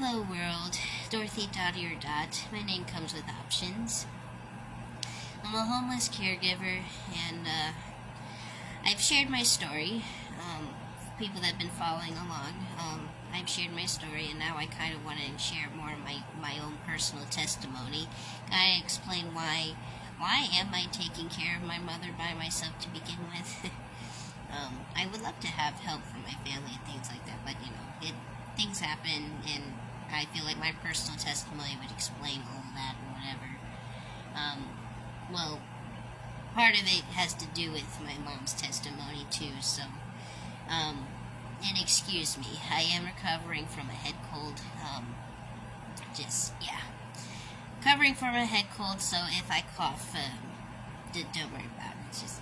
Hello world, Dorothy Dot Your Dot. My name comes with options. I'm a homeless caregiver, and I've shared my story. People that have been following along, I've shared my story, and now I kind of want to share more of my own personal testimony. Kind of explain why am I taking care of my mother by myself to begin with. I would love to have help from my family and things like that, but things happen, and I feel like my personal testimony would explain all of that or whatever. Well, part of it has to do with my mom's testimony too, so, and excuse me, I am recovering from a head cold, recovering from a head cold, so if I cough, don't worry about it, it's just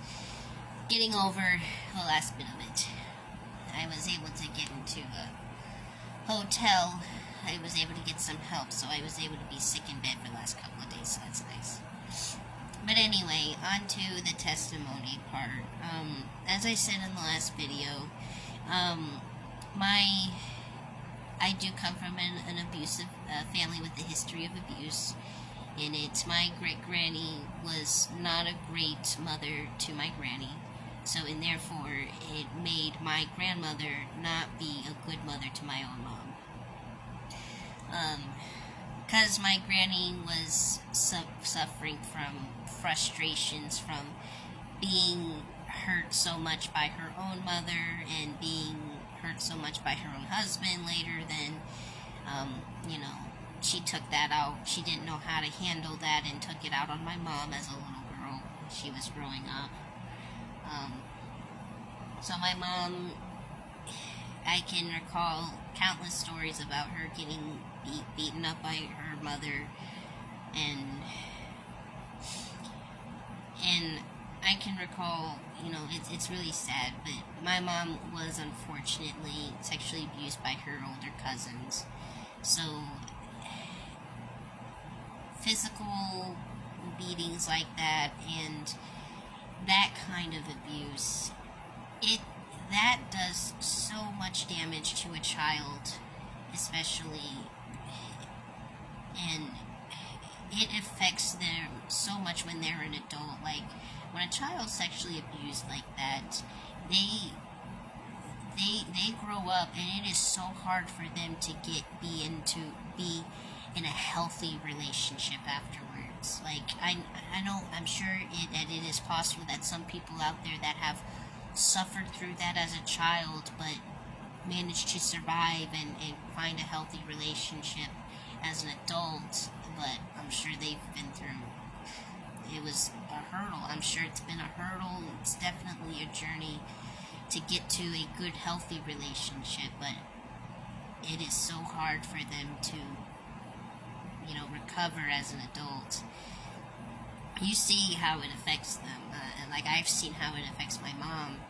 getting over the last bit of it. I was able to get into a hotel. I was able to get some help, so I was able to be sick in bed for the last couple of days, so that's nice. But anyway, on to the testimony part. As I said in the last video, I do come from an abusive family with a history of abuse in it. My great-granny was not a great mother to my granny, so and therefore it made my grandmother not be a good mother to my own mom. Because my granny was suffering from frustrations from being hurt so much by her own mother and being hurt so much by her own husband later, then, she took that out. She didn't know how to handle that and took it out on my mom as a little girl when she was growing up. So my mom, I can recall countless stories about her getting beaten up by her mother, and I can recall, it's really sad, but my mom was unfortunately sexually abused by her older cousins. So physical beatings like that and that kind of abuse, that does so much damage to a child, especially, and it affects them so much when they're an adult. Like, when a child's sexually abused like that, they grow up, and it is so hard for them to be in a healthy relationship afterwards. Like, I know, I'm sure that it is possible that some people out there that have suffered through that as a child, but managed to survive and find a healthy relationship as an adult, but I'm sure they've been through, it was a hurdle. I'm sure it's been a hurdle. It's definitely a journey to get to a good, healthy relationship, but it is so hard for them to, recover as an adult. You see how it affects them. Like, I've seen how it affects my mom.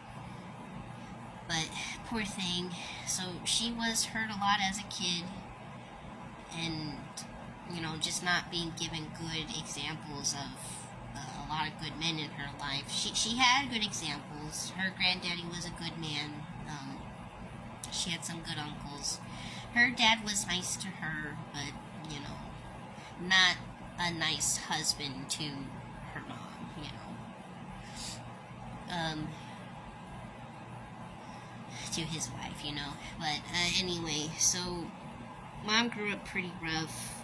But, poor thing. So, she was hurt a lot as a kid. And, just not being given good examples of a lot of good men in her life. She had good examples. Her granddaddy was a good man. She had some good uncles. Her dad was nice to her, but, not a nice husband to her mom, to his wife, But anyway, so mom grew up pretty rough,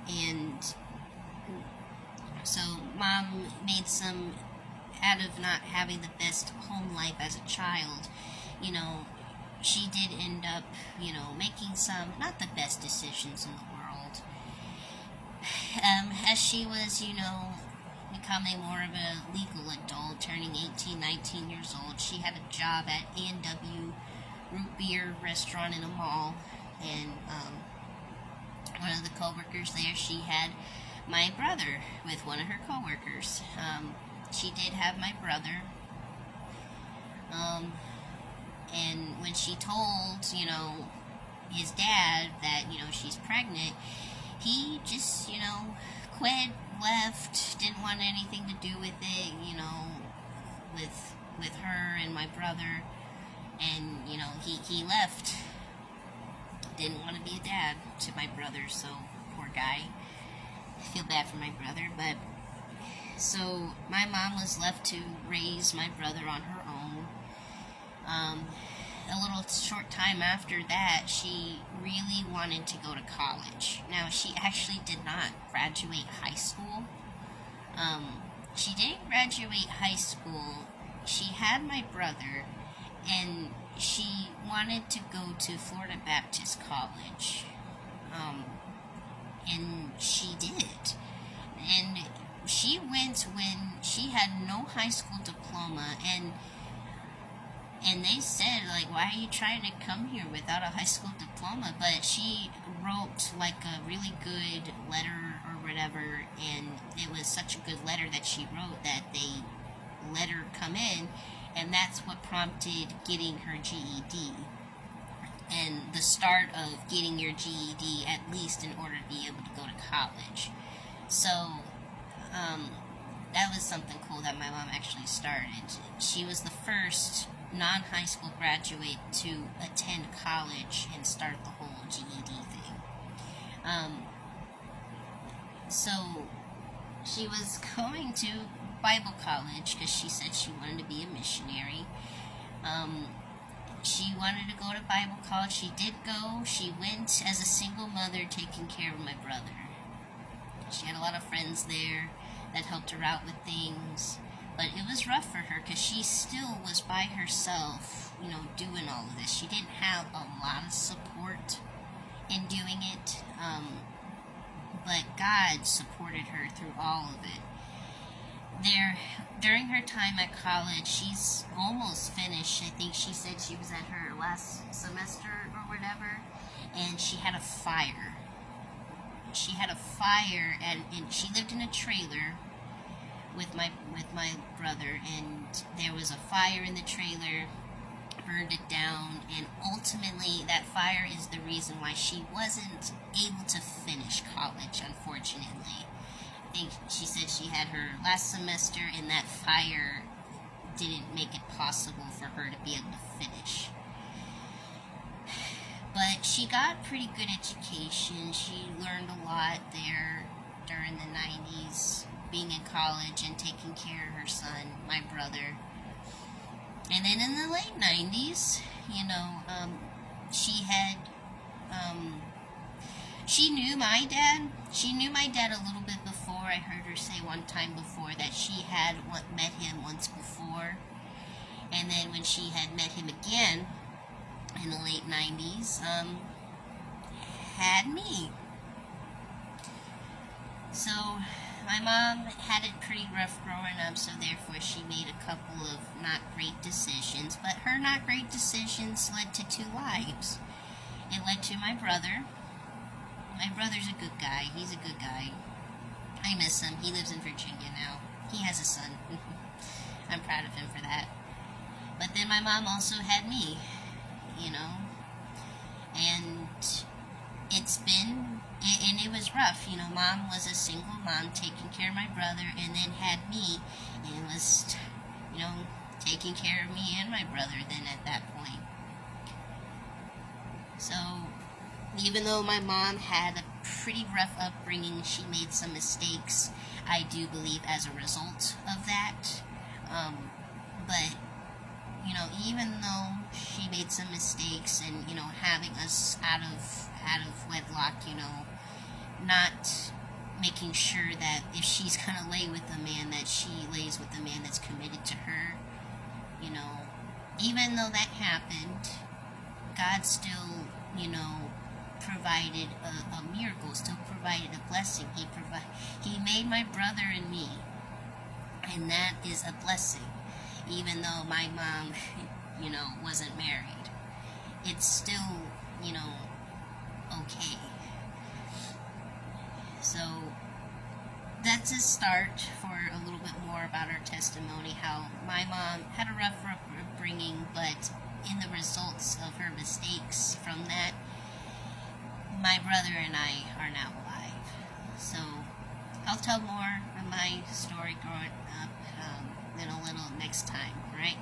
and so mom made some, out of not having the best home life as a child, she did end up, making some, not the best decisions in the world. As she was, becoming more of a legal adult, turning 18, 19 years old, she had a job at A&W Root Beer Restaurant in a mall, and one of the co-workers there, she had my brother with one of her co-workers. She did have my brother, and when she told, his dad that, she's pregnant, he just, quit, left, didn't want anything to do with it, with her and my brother, and, he left, didn't want to be a dad to my brother, so poor guy. I feel bad for my brother, but so my mom was left to raise my brother on her own. A little short time after that, she really wanted to go to college. Now, she actually did not graduate high school. She didn't graduate high school. She had my brother, and she wanted to go to Florida Baptist College. And she did. And she went when she had no high school diploma, and they said, like, why are you trying to come here without a high school diploma? But she wrote like a really good letter or whatever, and it was such a good letter that she wrote that they let her come in, and that's what prompted getting her GED and the start of getting your GED, at least in order to be able to go to college. So that was something cool that my mom actually started. She was the first non-high school graduate to attend college and start the whole GED thing. So she was going to Bible college because she said she wanted to be a missionary. She wanted to go to Bible college. She did go. She went as a single mother taking care of my brother. She had a lot of friends there that helped her out with things. But it was rough for her because she still was by herself, doing all of this. She didn't have a lot of support in doing it, but God supported her through all of it. During her time at college, she's almost finished. I think she said she was at her last semester or whatever, and she had a fire. She had a fire, and she lived in a trailer with my brother, and there was a fire in the trailer, burned it down, and ultimately that fire is the reason why she wasn't able to finish college, unfortunately. I think she said she had her last semester, and that fire didn't make it possible for her to be able to finish. But she got pretty good education. She learned a lot there during the 90s, being in college and taking care of her son, my brother. And then in the late 90s, she had, she knew my dad. She knew my dad a little bit before. I heard her say one time before that she had met him once before. And then when she had met him again in the late 90s, had me. So my mom had it pretty rough growing up, so therefore she made a couple of not great decisions. But her not great decisions led to 2 lives. It led to my brother. My brother's a good guy. He's a good guy. I miss him. He lives in Virginia now. He has a son. I'm proud of him for that. But then my mom also had me, and it's been, and it was rough. Mom was a single mom taking care of my brother, and then had me, and was, taking care of me and my brother then at that point. So even though my mom had a pretty rough upbringing, she made some mistakes, I do believe, as a result of that. But, even though she made some mistakes and, having us out of wedlock, not making sure that if she's going to lay with a man, that she lays with a man that's committed to her, even though that happened, God still, provided a miracle, still provided a blessing. He made my brother and me, and that is a blessing. Even though my mom, wasn't married, it's still, okay. So that's a start for a little bit more about our testimony, how my mom had a rough upbringing, but in the results of her mistakes from that, my brother and I are now alive. So I'll tell more of my story growing up in a little next time, right?